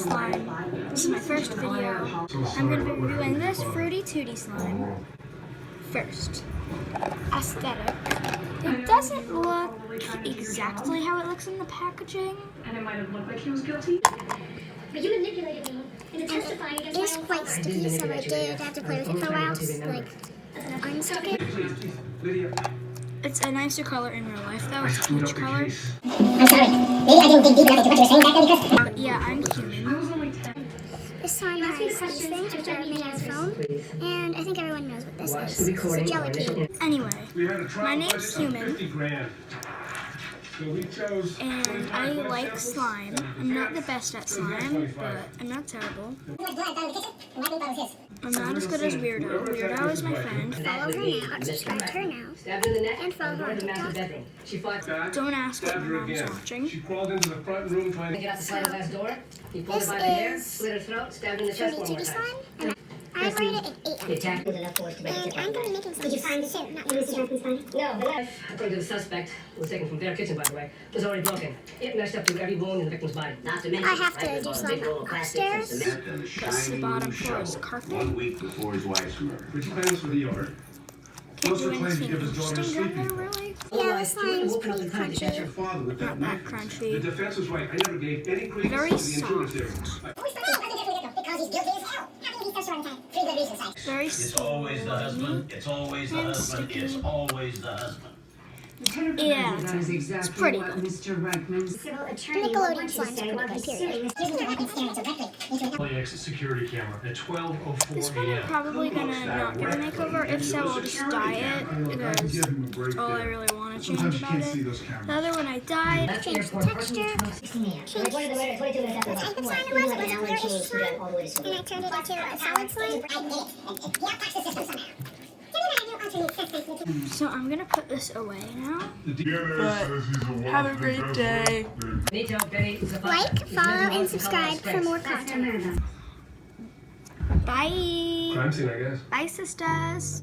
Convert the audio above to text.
slime. This is my first video. I'm going to be reviewing this Fruity Tutti slime first. Aesthetic. It doesn't look exactly how it looks in the packaging. And it might have looked like he was guilty. But you manipulated me into testifying against my own father. It is quite sticky, so I did have to play with it for a while to unstick it. It's a nicer color in real life though. It's a peach color. I'm sorry. Maybe I didn't dig deep enough into what you were saying back then because... Yeah, I'm human. I was only 10. This slime has these things which are made out of foam, and I think everyone knows what this is. It's a jelly cube. Anyway, my name's Human, and I like slime. I'm not the best at slime, but I'm not terrible. I'm not as good as Weirdo. Weirdo is my friend. Follow her now, subscribe to her now, and follow her on TikTok. Don't ask what my mom's watching. She crawled into the front room trying to Get out the sliding glass door. He pulled This her by the hair, is slit her throat, stabbed her in the chest Fruity one more Tutti time. slime, and I rated it an 8 out of 10. Good enough force to break And it. I'm going to be making some soon, not too soon. No, the knife, according to the suspect, was taken from their kitchen, by the way, was already broken. It meshed up through every wound in the victim's body. Not to mention, I have to do slime upstairs. That's the bottom floor is carpet. 1 week before his wife's murder. Would you plans for the yard? Can't do anything interesting down there, really. Yeah, this slime is pretty crunchy. Father with Not that crunchy. The defense was right. I never gave any credence Very to the insurance soft. theory. Because he's guilty as hell. How can he be so short on time? 3 good reasons. Very It's always the husband. It's always the and husband. sticky. It's always the husband. Yeah, it's pretty good. Nickelodeon slime's pretty good, period. The exit security camera at This 12:04 one I'm a.m. probably gonna not give a makeover. If so, I'll just dye it because that's all I really want to change about it. The other one I dyed. Change the texture. Change the type of slime it was. It was a clearish slime. And I turned it into a solid slime. So I'm gonna put this away now. Have a great day. Like, follow, and subscribe for more content. Bye. Crime scene, I guess. Bye, sisters.